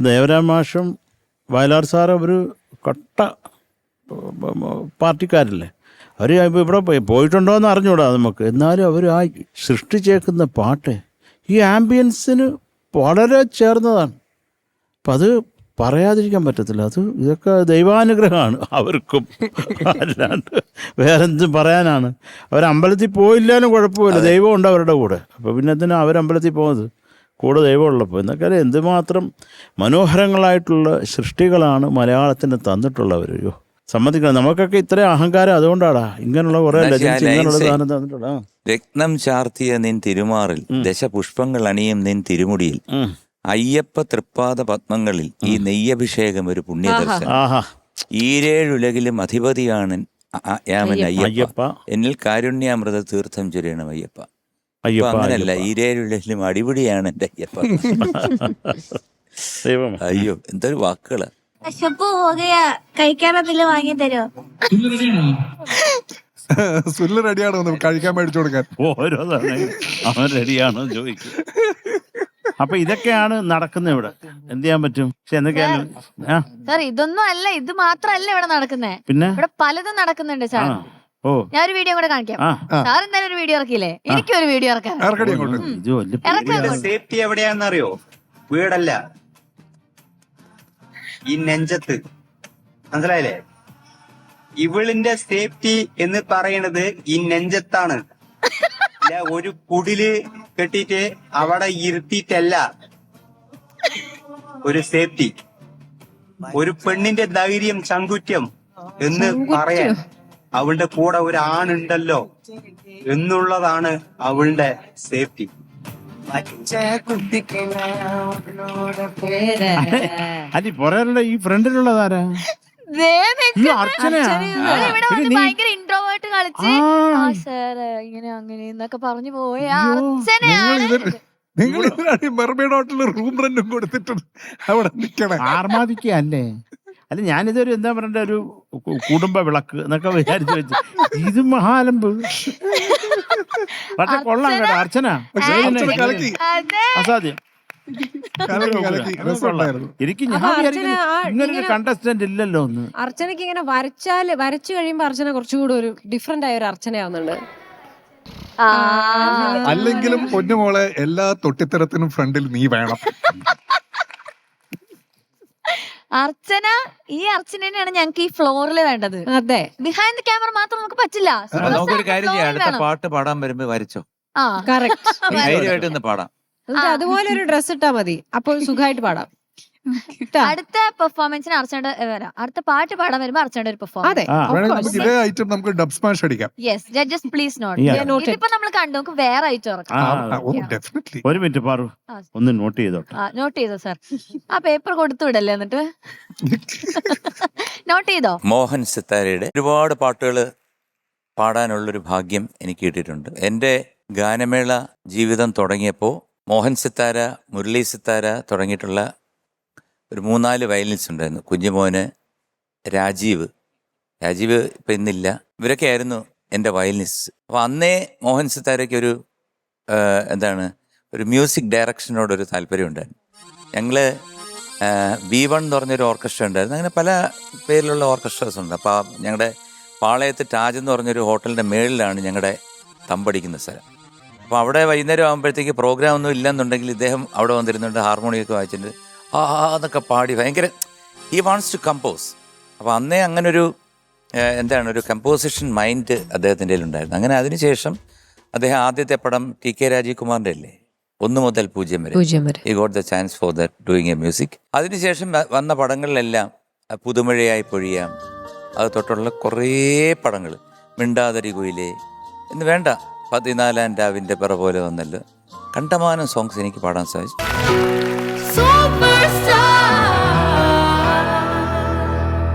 ദേവരാം മാഷും വയലാർ സാറ് ഒരു കട്ട പാർട്ടിക്കാരല്ലേ. അവർ ഇവിടെ പോയിട്ടുണ്ടോ എന്ന് അറിഞ്ഞൂടാ നമുക്ക്. എന്നാലും അവർ ആ സൃഷ്ടിച്ചേക്കുന്ന പാട്ട് ഈ ആംബിയൻസിന് വളരെ ചേർന്നതാണ്. അപ്പം അത് പറയാതിരിക്കാൻ പറ്റത്തില്ല. ഇതൊക്കെ ദൈവാനുഗ്രഹമാണ് അവർക്കും, അല്ലാണ്ട് വേറെന്തും പറയാനാണ്. അവരമ്പലത്തിൽ പോയില്ലാലും കുഴപ്പമില്ല, ദൈവമുണ്ട് അവരുടെ കൂടെ. അപ്പോൾ പിന്നെ എന്തിനാ അവരമ്പലത്തിൽ പോകുന്നത്, കൂടെ ദൈവമുള്ളപ്പോൾ. എന്നൊക്കെ എന്തുമാത്രം മനോഹരങ്ങളായിട്ടുള്ള സൃഷ്ടികളാണ് മലയാളത്തിന് തന്നിട്ടുള്ളവർ. അയ്യോ സമ്മതിക്കണം, നമുക്കൊക്കെ ഇത്രയും അഹങ്കാരം അതുകൊണ്ടാടാ ഇങ്ങനെയുള്ള കുറെ ലെജൻസ് ഇങ്ങനെയുള്ള സാധനം തന്നിട്ടുള്ള. രത്നം ചാർത്തിയ നിൻ തിരുമാറിൽ ദശപുഷ്പങ്ങൾ അണിയും നിൻ തിരുമുടിയിൽ അയ്യപ്പ തൃപ്പാദ പത്മങ്ങളിൽ ഈ നെയ്യഭിഷേകം ഒരു പുണ്യദർശനം. ഈരേഴുലകിലും അധിപതിയാണ് യാമൻ അയ്യപ്പ, എന്നിൽ കാരുണ്യാമൃത തീർത്ഥം ചൊരിയണം അയ്യപ്പ. അങ്ങനല്ല, ഈരേഴുലകിലും അടിപൊളിയാണ് എൻ്റെ അയ്യപ്പ. അയ്യോ എന്തൊരു വാക്കുകളാ. കഴിക്കാനെന്തെങ്കിലും വാങ്ങി തരുമോ? സുല്ല് റെഡിയാണോ കഴിക്കാൻ മേടിച്ചു കൊടുക്കാൻ? ഓരോ അവൻ റെഡിയാണോ ചോദിക്കും. അപ്പൊ ഇതൊക്കെയാണ് നടക്കുന്നത് ഇവിടെ. എന്ത് ചെയ്യാൻ പറ്റും? പക്ഷെ എന്തൊക്കെയാണ് സാർ, ഇതൊന്നും അല്ല, ഇത് മാത്രല്ല ഇവിടെ നടക്കുന്നേ. പിന്നെ ഇവിടെ പലതും നടക്കുന്നുണ്ട് സാർ. ഞാനൊരു വീഡിയോ കൂടെ കാണിക്കാം. സാർ എന്തായാലും ഒരു വീഡിയോ ഇറക്കിയില്ലേ, എനിക്കൊരു വീഡിയോ ഇറക്കാം. സേഫ്റ്റി എവിടെയാണെന്നറിയോ? വീടല്ല, ഈ നെഞ്ചത്ത്. മനസ്സിലായില്ലേ? ഇവളിന്റെ സേഫ്റ്റി എന്ന് പറയുന്നത് ഈ നെഞ്ചത്താണ്. ഒരു കുടില് കെട്ടിട്ട് അവിടെ ഇരുത്തിയിട്ടല്ല ഒരു സേഫ്റ്റി. ഒരു പെണ്ണിന്റെ ധൈര്യം, ചങ്കുറ്റം എന്ന് പറയാൻ അവളുടെ കൂടെ ഒരു ആണുണ്ടല്ലോ എന്നുള്ളതാണ് അവളുടെ സേഫ്റ്റി. അല്ല പറയാനുള്ള ഈ ഫ്രണ്ടിലുള്ളതാരാ? ഭയങ്കര ഇൻട്രോവേർട്ട് കളിച്ച് സാറ് ഇങ്ങനെ അങ്ങനെ എന്നൊക്കെ പറഞ്ഞു പോയ അർച്ചനയാണ്. നിങ്ങൾ മെർമെയ്ഡ് ഹോട്ടലിൽ റൂം റെന്റും കൊടുത്തിട്ടുണ്ട് അവിടെ നിൽക്കണേ. ആർമാദിക്കല്ലേ? അല്ല ഞാനിതൊരു എന്താ പറയണ്ട, ഒരു കുടുംബ വിളക്ക് എന്നൊക്കെ വിചാരിച്ചു വെച്ചു. ഇത് മഹാലമ്പ്. പക്ഷെ കൊള്ളാം കേട്ടോ അർച്ചന, അസാധ്യം. എനിക്ക് ഇങ്ങനൊരു കണ്ടസ്റ്റന്റ് ഇല്ലല്ലോ ഒന്ന്. അർച്ചനക്ക് ഇങ്ങനെ വരച്ചു കഴിയുമ്പോ അർച്ചന കുറച്ചുകൂടി ഒരു ഡിഫറെന്റ് ആയ ഒരു അർച്ചനയാവുന്നുണ്ട്. അല്ലെങ്കിലും പൊന്നുമോളെ, എല്ലാ തൊട്ടിത്തരത്തിനും ഫ്രണ്ടിൽ നീ വേണം. അർച്ചന, ഈ അർച്ചന തന്നെയാണ് ഞങ്ങൾക്ക് ഈ ഫ്ലോറിൽ വേണ്ടത്. അതെ, ബിഹൈൻഡ് ദ ക്യാമറ മാത്രം നമുക്ക് പറ്റില്ല. നമുക്കൊരു കാര്യം ചെയ്യാം, അടുത്ത പാട്ട് പാടാൻ വരുമ്പോ വരച്ചോ, ധൈര്യമായിട്ട് പാടാം. അതുപോലെ ഒരു ഡ്രസ് ഇട്ടാ മതി, അപ്പോൾ സുഖമായിട്ട് പാടാം. അടുത്ത പെർഫോമൻസിന് അർച്ചനയുടെ വരാം. അടുത്ത പാട്ട് പാടാൻ വരുമ്പോ അർച്ചനയുടെ ഒരു പെർഫോമൻസ്. ഇതേ ഐറ്റം നമുക്ക് ഡബ് സ്മാഷ് അടിക്കാം. Yes, judges please note. ഇതിപ്പോ നമ്മൾ കണ്ടു, നമുക്ക് വേറെ ഐറ്റം ഇറക്കാം. ഒരു മിനിറ്റ് പാറു, ഒന്ന് നോട്ട് ചെയ്തോട്ടെ. നോട്ട് ചെയ്തോ സാർ? ആ പേപ്പർ കൊടുത്തു വിടല്ലേ എന്നിട്ട്? നോട്ട് ചെയ്തോ? മോഹൻ സിത്താരയുടെ ഒരുപാട് പാട്ടുകൾ പാടാനുള്ളൊരു ഭാഗ്യം എനിക്ക് കിട്ടിയിട്ടുണ്ട്. എൻ്റെ ഗാനമേള ജീവിതം തുടങ്ങിയപ്പോൾ മോഹൻ സിത്താര, മുരളി സിത്താര തുടങ്ങിയിട്ടുള്ള ഒരു 3-4 വയലിൻസ് ഉണ്ടായിരുന്നു. കുഞ്ഞുമോന്, രാജീവ് ഇപ്പം ഇന്നില്ല, ഇവരൊക്കെ ആയിരുന്നു എൻ്റെ വയലിനിസ്റ്റ്. അപ്പോൾ അന്നേ മോഹൻ സിത്താരയ്ക്ക് ഒരു ഒരു മ്യൂസിക് ഡയറക്ഷനോടൊരു താല്പര്യം ഉണ്ടായിരുന്നു. ഞങ്ങൾ V1 എന്ന് പറഞ്ഞൊരു ഓർക്കസ്ട്ര ഉണ്ടായിരുന്നു. അങ്ങനെ പല പേരിലുള്ള ഓർക്കസ്ട്രാസ് ഉണ്ട്. അപ്പോൾ ഞങ്ങളുടെ പാളയത്ത് താജ് എന്ന് പറഞ്ഞൊരു ഹോട്ടലിൻ്റെ മേളിലാണ് ഞങ്ങളുടെ തമ്പടിക്കുന്ന സ്ഥലം. അപ്പോൾ അവിടെ വൈകുന്നേരം ആകുമ്പോഴത്തേക്ക് പ്രോഗ്രാം ഒന്നും ഇല്ലെന്നുണ്ടെങ്കിൽ ഇദ്ദേഹം അവിടെ വന്നിരുന്നുണ്ട്, ഹാർമോണിയൊക്കെ വായിച്ചിട്ട് എന്നൊക്കെ പാടി ഭയങ്കര ഹി വാണ്ട്സ് ടു കമ്പോസ്. അപ്പോൾ അന്നേ അങ്ങനൊരു ഒരു കമ്പോസിഷൻ മൈൻഡ് അദ്ദേഹത്തിൻ്റെ ഉണ്ടായിരുന്നു. അങ്ങനെ അതിനുശേഷം അദ്ദേഹം ആദ്യത്തെ പടം TK രാജീവ്കുമാറിൻ്റെ അല്ലേ, 1 മുതൽ 0 വരെ, he got the chance for the doing A music. അതിനുശേഷം വന്ന പടങ്ങളിലെല്ലാം പുതുമഴയായി പൊഴിയാം, അത് തൊട്ടുള്ള കുറേ പടങ്ങൾ, മിണ്ടാതരി കുയിലേ എന്ന് വേണ്ട, 14-ാം രാവിൻ്റെ പിറ പോലെ വന്നല്ലോ, കണ്ടമാനം സോങ്സ് എനിക്ക് പാടാൻ സാധിച്ചു.